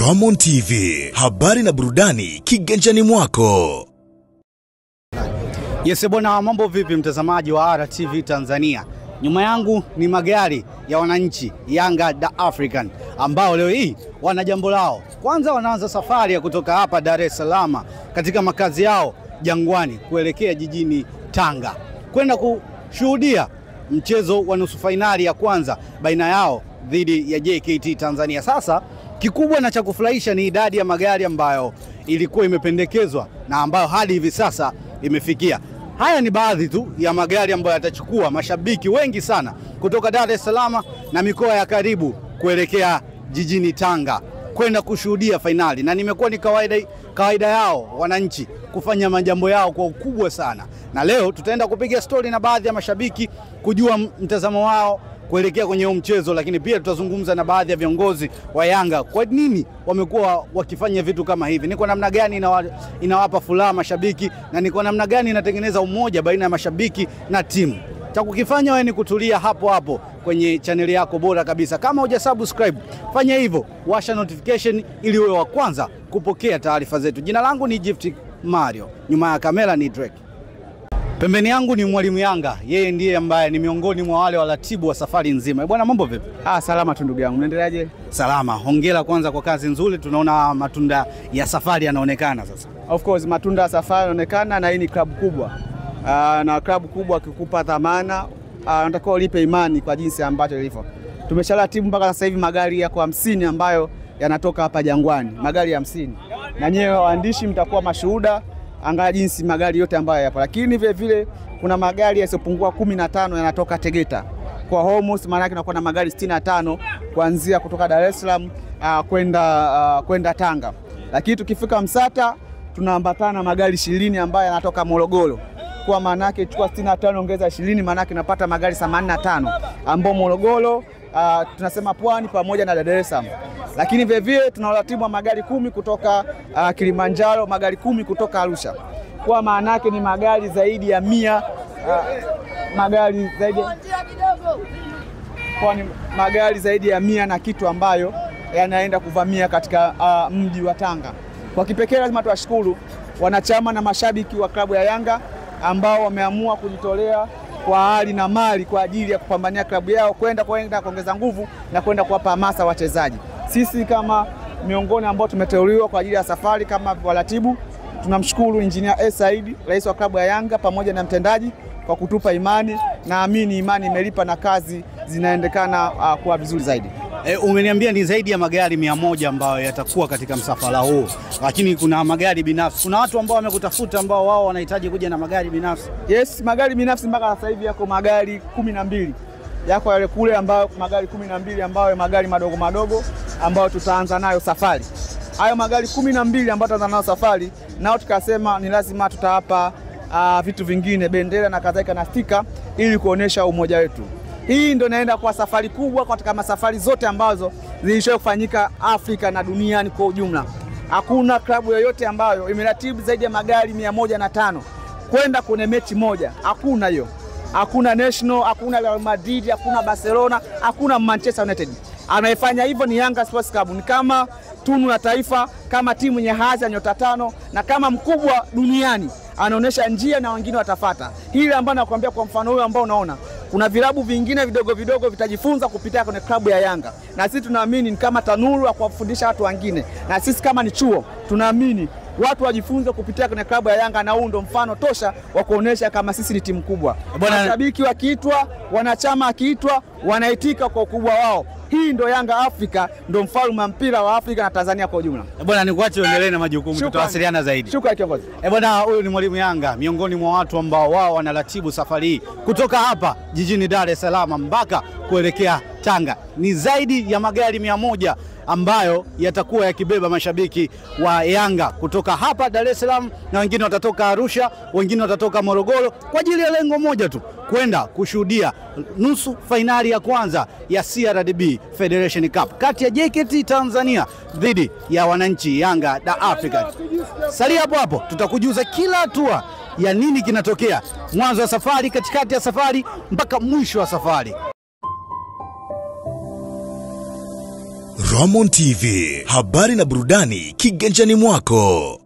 Ramon TV, habari na burudani kiganjani mwako. Yes bwana, mambo vipi mtazamaji wa RTV Tanzania? Nyuma yangu ni magari ya wananchi Yanga da African ambao leo hii wana jambo lao. Kwanza wanaanza safari ya kutoka hapa Dar es Salaam katika makazi yao Jangwani kuelekea jijini Tanga kwenda kushuhudia mchezo wa nusu fainali ya kwanza baina yao dhidi ya JKT Tanzania. Sasa kikubwa na cha kufurahisha ni idadi ya magari ambayo ilikuwa imependekezwa na ambayo hadi hivi sasa imefikia. Haya ni baadhi tu ya magari ambayo yatachukua mashabiki wengi sana kutoka Dar es Salaam na mikoa ya karibu kuelekea jijini Tanga kwenda kushuhudia fainali, na nimekuwa ni kawaida yao wananchi kufanya majambo yao kwa ukubwa sana. Na leo tutaenda kupiga story na baadhi ya mashabiki kujua mtazamo wao kuelekea kwenye mchezo, lakini pia tutazungumza na baadhi ya viongozi wa Yanga kwa nini wamekuwa wakifanya vitu kama hivi, ni kwa namna gani inawapa furaha mashabiki, na ni kwa namna gani inatengeneza umoja baina ya mashabiki na timu. Cha kukifanya wewe ni kutulia hapo hapo kwenye channel yako bora kabisa. Kama hujasubscribe, fanya hivyo, washa notification ili uwe wa kwanza kupokea taarifa zetu. Jina langu ni Gift Mario, nyuma ya kamera ni Drake. Pembeni yangu ni mwalimu Yanga, yeye ndiye ambaye ni miongoni mwa wale waratibu wa safari nzima. Bwana, mambo vipi? Salama tu ndugu yangu, unaendeleaje? Salama. Hongera kwanza kwa kazi nzuri, tunaona matunda ya safari yanaonekana sasa. Of course matunda ya safari yanaonekana, na hii ni klabu kubwa. Na klabu kubwa kikupa dhamana, unatakiwa ulipe imani kwa jinsi ambacho ilivyo. Tumesharatibu mpaka sasa hivi magari yako 50 ambayo yanatoka hapa Jangwani, magari 50. Na nyewe waandishi mtakuwa mashuhuda, angalia jinsi magari yote ambayo yapo. Lakini vile vile kuna magari yasiyopungua 15 yanatoka Tegeta. Kwa Homos maana yake inakuwa na magari 65 kuanzia kutoka Dar es Salaam kwenda Tanga. Lakini tukifika Msata tunaambatana na magari 20 ambayo yanatoka Morogoro. Kwa maana yake chukua 65 ongeza 20, maana yake unapata magari 85 ambao Morogoro, tunasema Pwani pamoja na Dar es Salaam. Lakini vile vile tunaratibu wa magari 10 kutoka Kilimanjaro, magari 10 kutoka Arusha. Kwa maana yake ni magari zaidi ya 100, magari zaidi ya 100 na kitu ambayo yanaenda kuvamia katika mji wa Tanga. Kwa kipekee lazima tuwashukuru wanachama na mashabiki wa klabu ya Yanga ambao wameamua kujitolea kwa hali na mali kwa ajili ya kupambania klabu yao, kwenda kuongeza nguvu na kwenda kuwapa hamasa wachezaji. Sisi kama miongoni ambao tumeteuliwa kwa ajili ya safari kama waratibu, tunamshukuru Engineer Said, rais wa klabu ya Yanga, pamoja na mtendaji kwa kutupa imani. Naamini imani imelipa na kazi zinaendekana kuwa vizuri zaidi. Umeniambia ni zaidi ya magari 100 ambayo yatakuwa katika msafara huu, lakini kuna magari binafsi. Kuna watu ambao wamekutafuta ambao wao wanahitaji kuja na magari binafsi? Yes, magari binafsi mpaka sasa hivi yako magari 12. Yako yale kule ambayo magari 12 ambayo magari madogo madogo ambayo tutaanza nayo safari. Hayo magari 12 ambayo tutaanza nayo safari, nao tukasema ni lazima tutawapa vitu vingine, bendera na kadhalika na stika, ili kuonesha umoja wetu. Hii ndio inaenda kwa safari kubwa katika masafari zote ambazo zilishawahi kufanyika Afrika na duniani kwa ujumla. Hakuna klabu yoyote ambayo imeratibu zaidi ya magari 105 kwenda kwenye mechi moja. Hakuna hiyo. Hakuna National, hakuna Real Madrid, hakuna Barcelona, hakuna Manchester United. Anayefanya hivyo ni Yanga Sports Club. Ni kama tunu la taifa, kama timu yenye hadhi ya nyota 5 na kama mkubwa duniani. Anaonesha njia na wengine watafuata. Hili ambalo nakwambia, kwa mfano huyo ambao unaona, kuna vilabu vingine vidogo vidogo vitajifunza kupitia kwenye klabu ya Yanga. Na sisi tunaamini ni kama tanuru ya kuwafundisha watu wengine. Na sisi kama ni chuo, tunaamini watu wajifunze kupitia kwenye klabu ya Yanga, na huu ndo mfano tosha wa kuonesha kama sisi ni timu kubwa. Mashabiki wakiitwa, wanachama wakiitwa, wanaitika kwa ukubwa wao. Hii ndo Yanga Afrika, ndo mfalme wa mpira wa Afrika na Tanzania kwa ujumla. Bwana, nikuache uendelee na majukumu, tutawasiliana zaidi. Shukrani kiongozi. Bwana, huyu ni mwalimu Yanga, miongoni mwa watu ambao wao wanaratibu safari hii kutoka hapa jijini Dar es Salaam mpaka kuelekea Tanga. Ni zaidi ya magari 100 ambayo yatakuwa yakibeba mashabiki wa Yanga kutoka hapa Dar es Salaam, na wengine watatoka Arusha, wengine watatoka Morogoro, kwa ajili ya lengo moja tu, kwenda kushuhudia nusu fainali ya kwanza ya CRDB Federation Cup kati ya JKT Tanzania dhidi ya wananchi Yanga da African. Salia hapo hapo, tutakujuza kila hatua ya nini kinatokea mwanzo wa safari, katikati ya safari mpaka mwisho wa safari. Ramon TV, habari na burudani kiganjani mwako.